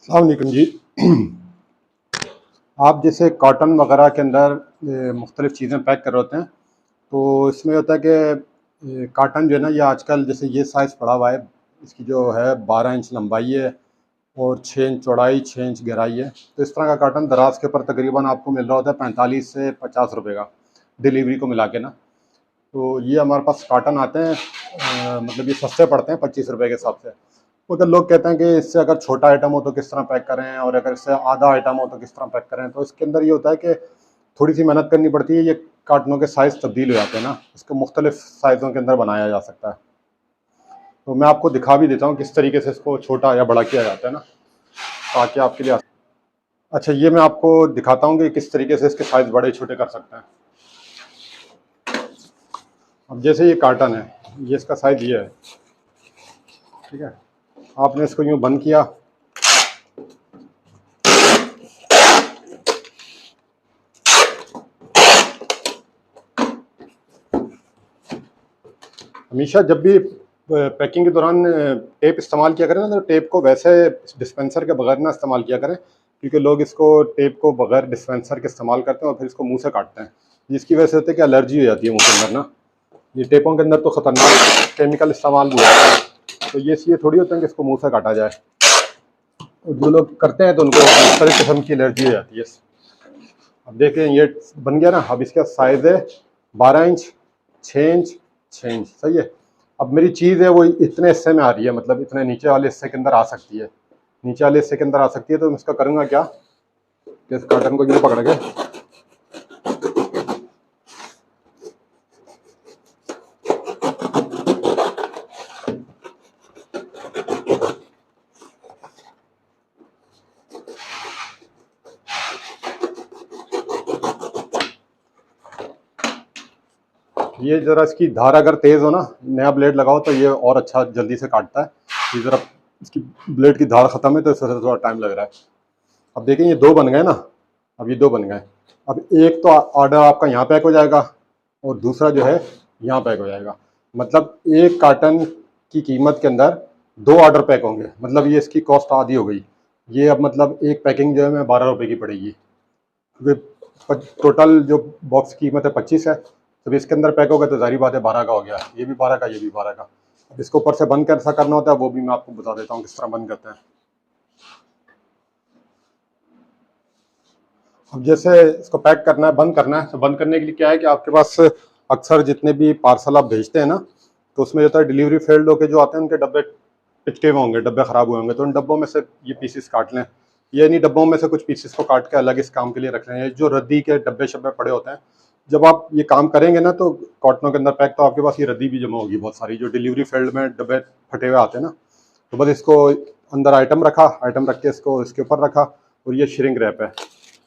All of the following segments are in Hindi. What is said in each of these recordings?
अस्सलाम वालेकुम जी। आप जैसे कॉटन वगैरह के अंदर मुख्तलिफ़ चीज़ें पैक कर रहे होते हैं, तो इसमें होता है कि कॉटन जो है ना, ये आजकल जैसे ये साइज़ पड़ा हुआ है, इसकी जो है 12 इंच लंबाई है और 6 इंच चौड़ाई, 6 इंच गहराई है। तो इस तरह का कॉटन दराज के ऊपर तकरीबन आपको मिल रहा होता है 45 से 50 रुपए का, डिलीवरी को मिला के ना। तो ये हमारे पास कॉटन आते हैं, मतलब ये सस्ते पड़ते हैं 25 रुपए के हिसाब से। अगर लोग कहते हैं कि इससे अगर छोटा आइटम हो तो किस तरह पैक करें, और अगर इससे आधा आइटम हो तो किस तरह पैक करें, तो इसके अंदर ये होता है कि थोड़ी सी मेहनत करनी पड़ती है। ये कार्टनों के साइज़ तब्दील हो जाते हैं ना, इसको मुख्तलिफ साइज़ों के अंदर बनाया जा सकता है। तो मैं आपको दिखा भी देता हूँ किस तरीके से इसको छोटा या बड़ा किया जाता है ना, ताकि आपके लिए अच्छा, ये मैं आपको दिखाता हूँ कि किस तरीके से इसके साइज़ बड़े छोटे कर सकते हैं। अब जैसे ये कार्टन है, ये इसका साइज़ ये है, ठीक है। आपने इसको यूँ बंद किया, हमेशा जब भी पैकिंग के दौरान टेप इस्तेमाल किया करें ना, तो टेप को वैसे डिस्पेंसर के बगैर ना इस्तेमाल किया करें, क्योंकि लोग इसको टेप को बगैर डिस्पेंसर के इस्तेमाल करते हैं और फिर इसको मुंह से काटते हैं, जिसकी वजह से होता है कि एलर्जी हो जाती है मुंह के अंदर ना। ये टेपों के अंदर तो ख़तरनाक केमिकल इस्तेमाल हुआ है, तो ये थोड़ी होता है कि इसको मुँह से काटा जाए। और जो लोग करते हैं तो उनको मुख्तलिफ किस्म की एलर्जी हो जाती है। अब देखें, ये बन गया ना। अब इसका साइज़ है 12 इंच, 6 इंच, 6 इंच, सही है। अब मेरी चीज़ है वो इतने हिस्से में आ रही है, मतलब इतने नीचे वाले हिस्से के अंदर आ सकती है, नीचे वाले हिस्से के अंदर आ सकती है। तो मैं इसका करूँगा क्या कि इस कॉटन को यूँ पकड़ के, ये ज़रा इसकी धार अगर तेज़ हो ना, नया ब्लेड लगाओ तो ये और अच्छा जल्दी से काटता है। ये ज़रा इसकी ब्लेड की धार ख़त्म है तो इस वजह से थोड़ा टाइम लग रहा है। अब देखें, ये दो बन गए ना। अब ये दो बन गए। अब एक तो ऑर्डर आपका यहाँ पैक हो जाएगा और दूसरा जो है यहाँ पैक हो जाएगा। मतलब एक कार्टन की कीमत के अंदर दो ऑर्डर पैक होंगे, मतलब ये इसकी कॉस्ट आधी हो गई। ये अब मतलब एक पैकिंग जो है मैं 12 रुपये की पड़ेगी। टोटल जो बॉक्स की कीमत है 25 है, तो इसके अंदर पैक होगा तो जारी बात है 12 का हो गया। ये भी 12 का, ये भी 12 का। अब इसको ऊपर से बंद कैसा करना होता है वो भी मैं आपको बता देता हूँ किस तरह बंद करते हैं। अब जैसे इसको पैक करना है, बंद करना है, तो बंद करने के लिए क्या है कि आपके पास अक्सर जितने भी पार्सल आप भेजते हैं ना, तो उसमें होता है डिलीवरी फेल्ड होकर जो आते हैं उनके डब्बे पिचके हुए होंगे, डब्बे ख़राब हुए होंगे। तो उन डब्बों में से ये पीसेस काट लें, ये नहीं डब्बों में से कुछ पीसेस को काट के अलग इस काम के लिए रख लें। ये जो रद्दी के डब्बे शब्बे पड़े होते हैं, जब आप ये काम करेंगे ना तो कॉटनों के अंदर पैक, तो आपके पास ये रद्दी भी जमा होगी बहुत सारी, जो डिलीवरी फील्ड में डब्बे फटे हुए आते हैं ना। तो बस इसको अंदर आइटम रखा, आइटम रख के इसको इसके ऊपर रखा, और ये श्रिंक रैप है।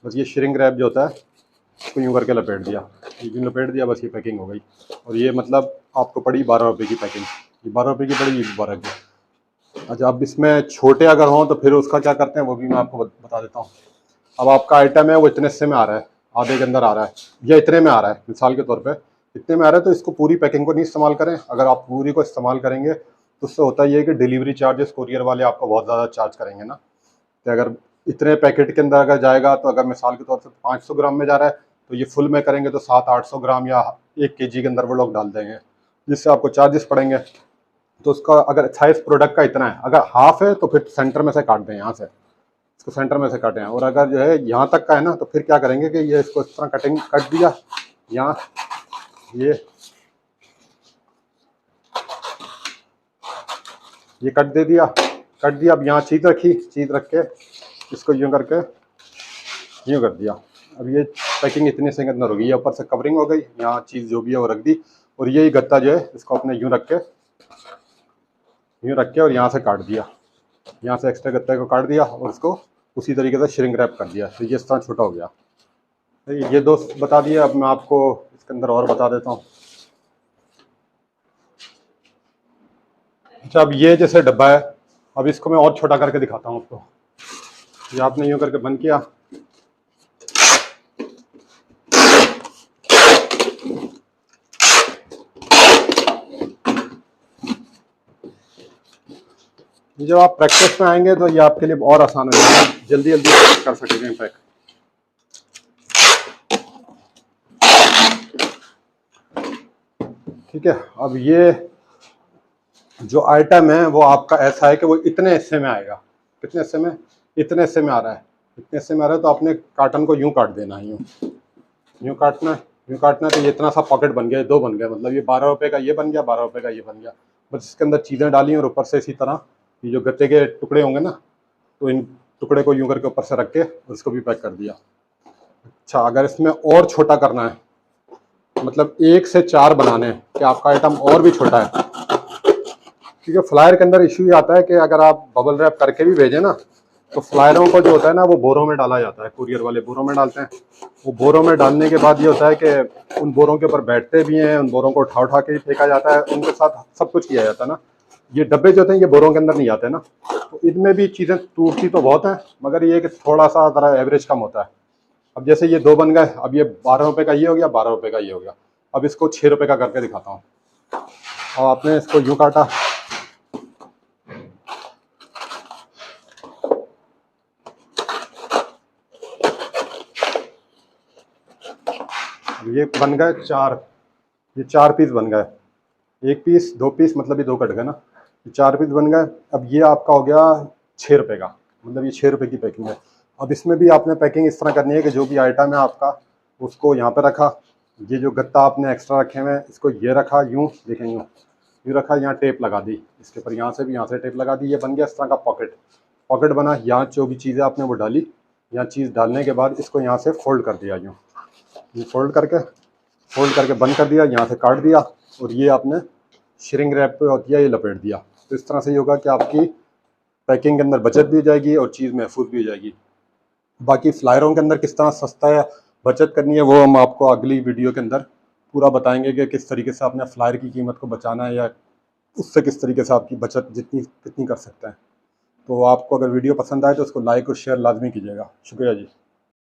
बस ये श्रिंक रैप जो होता है इसको यूँ करके लपेट दिया, यूँ लपेट दिया, बस ये पैकिंग हो गई। और ये मतलब आपको पड़ी 12 रुपये की पैकिंग। ये 12 रुपये की पड़ी, ये भी 12 की। अच्छा, अब इसमें छोटे अगर हों तो फिर उसका क्या करते हैं वो भी मैं आपको बता देता हूँ। अब आपका आइटम है वो इतने हिस्से में आ रहा है, आधे के अंदर आ रहा है, या इतने में आ रहा है, मिसाल के तौर पे इतने में आ रहा है, तो इसको पूरी पैकिंग को नहीं इस्तेमाल करें। अगर आप पूरी को इस्तेमाल करेंगे तो उससे होता ये है कि डिलीवरी चार्जेस कोरियर वाले आपको बहुत ज़्यादा चार्ज करेंगे ना। तो अगर इतने पैकेट के अंदर अगर जाएगा, तो अगर मिसाल के तौर पर 500 ग्राम में जा रहा है, तो ये फुल में करेंगे तो 700-800 ग्राम या 1 kg के अंदर वो लोग डाल देंगे, जिससे आपको चार्जेस पड़ेंगे। तो उसका अगर साइज प्रोडक्ट का इतना है, अगर हाफ है तो फिर सेंटर में से काट दें, यहाँ से इसको सेंटर में से काटें। और अगर जो है यहाँ तक का है ना, तो फिर क्या करेंगे कि ये इसको इस तरह कटिंग कट दिया, यहाँ ये कट दे दिया, कट दिया। अब यहाँ चीज़ रखी, चीज़ रख के इसको यूँ करके यूँ कर दिया। अब ये पैकिंग इतने से अंदर हो गई है, ऊपर से कवरिंग हो गई, यहाँ चीज़ जो भी है वो रख दी। और यही गत्ता जो है इसको अपने यूँ रख के, यूँ रख के और यहाँ से काट दिया, यहाँ से एक्स्ट्रा गत्ते को काट दिया और इसको उसी तरीके से श्रिंक रैप कर दिया। तो ये इस तरह छोटा हो गया। तो ये दोस्त बता दिए। अब मैं आपको इसके अंदर और बता देता हूँ। अच्छा, अब ये जैसे डब्बा है, अब इसको मैं और छोटा करके दिखाता हूँ आपको। ये आपने यूँ करके बंद किया, जब आप प्रैक्टिस में आएंगे तो ये आपके लिए और आसान हो जाएगा, जल्दी जल्दी कर सकेंगे पैक। ठीक है, अब ये जो आइटम है वो आपका ऐसा है कि वो इतने हिस्से में आएगा। कितने हिस्से में? इतने हिस्से में आ रहा है। इतने हिस्से में आ रहा है तो आपने कार्टन को यूं काट देना है, यूं काटना है, यूं काटना है। तो ये इतना सा पॉकेट बन गया, दो बन गया, मतलब ये 12 रुपये का ये बन गया, 12 रुपये का ये बन गया। बस इसके अंदर चीज़ें डाली और ऊपर से इसी तरह ये जो गत्ते के टुकड़े होंगे ना, तो इन टुकड़े को यूं करके ऊपर से रख के उसको भी पैक कर दिया। अच्छा, अगर इसमें और छोटा करना है, मतलब 1 से 4 बनाने हैं कि आपका आइटम और भी छोटा है, क्योंकि फ्लायर के अंदर इशू ये आता है कि अगर आप बबल रैप करके भी भेजें ना, तो फ्लायरों को जो होता है ना वो बोरों में डाला जाता है, कुरियर वाले बोरों में डालते हैं। वो बोरों में डालने के बाद ये होता है कि उन बोरों के ऊपर बैठते भी हैं, उन बोरों को उठा उठा के फेंका जाता है, उनके साथ सब कुछ किया जाता है ना। ये डब्बे जो होते हैं ये बोरों के अंदर नहीं आते ना, तो इनमें भी चीज़ें टूटती तो बहुत हैं, मगर ये कि थोड़ा सा ज़रा एवरेज कम होता है। अब जैसे ये 2 बन गए, अब ये 12 रुपये का ये हो गया, 12 रुपये का ये हो गया। अब इसको 6 रुपये का करके दिखाता हूँ। और आपने इसको यूँ काटा, ये बन गए 4, ये 4 पीस बन गए। 1 पीस 2 पीस, मतलब ये 2 कट गए ना, ये 4 पीस बन गए। अब ये आपका हो गया 6 रुपये का, मतलब ये 6 रुपये की पैकिंग है। अब इसमें भी आपने पैकिंग इस तरह करनी है कि जो भी आइटम है आपका उसको यहाँ पे रखा, ये जो गत्ता आपने एक्स्ट्रा रखे हुए हैं इसको ये रखा, यूँ देखें, यूँ रखा, यहाँ टेप लगा दी इसके ऊपर, यहाँ से भी यहाँ से टेप लगा दी, ये बन गया इस तरह का पॉकेट बना। यहाँ जो भी चीज़ें आपने वो डाली, यहाँ चीज़ डालने के बाद इसको यहाँ से फोल्ड कर दिया, यूँ ये फोल्ड करके बंद कर दिया, यहाँ से काट दिया, और ये आपने श्रिंक रैप पे होती है ये लपेट दिया। तो इस तरह से ये होगा कि आपकी पैकिंग के अंदर बचत भी हो जाएगी और चीज़ महफूज भी हो जाएगी। बाकी फ्लायरों के अंदर किस तरह सस्ता या बचत करनी है वो हम आपको अगली वीडियो के अंदर पूरा बताएंगे कि किस तरीके से आपने फ्लायर की कीमत को बचाना है या उससे किस तरीके से आपकी बचत कितनी कर सकते हैं। तो आपको अगर वीडियो पसंद आए तो उसको लाइक और शेयर लाजमी कीजिएगा। शुक्रिया जी।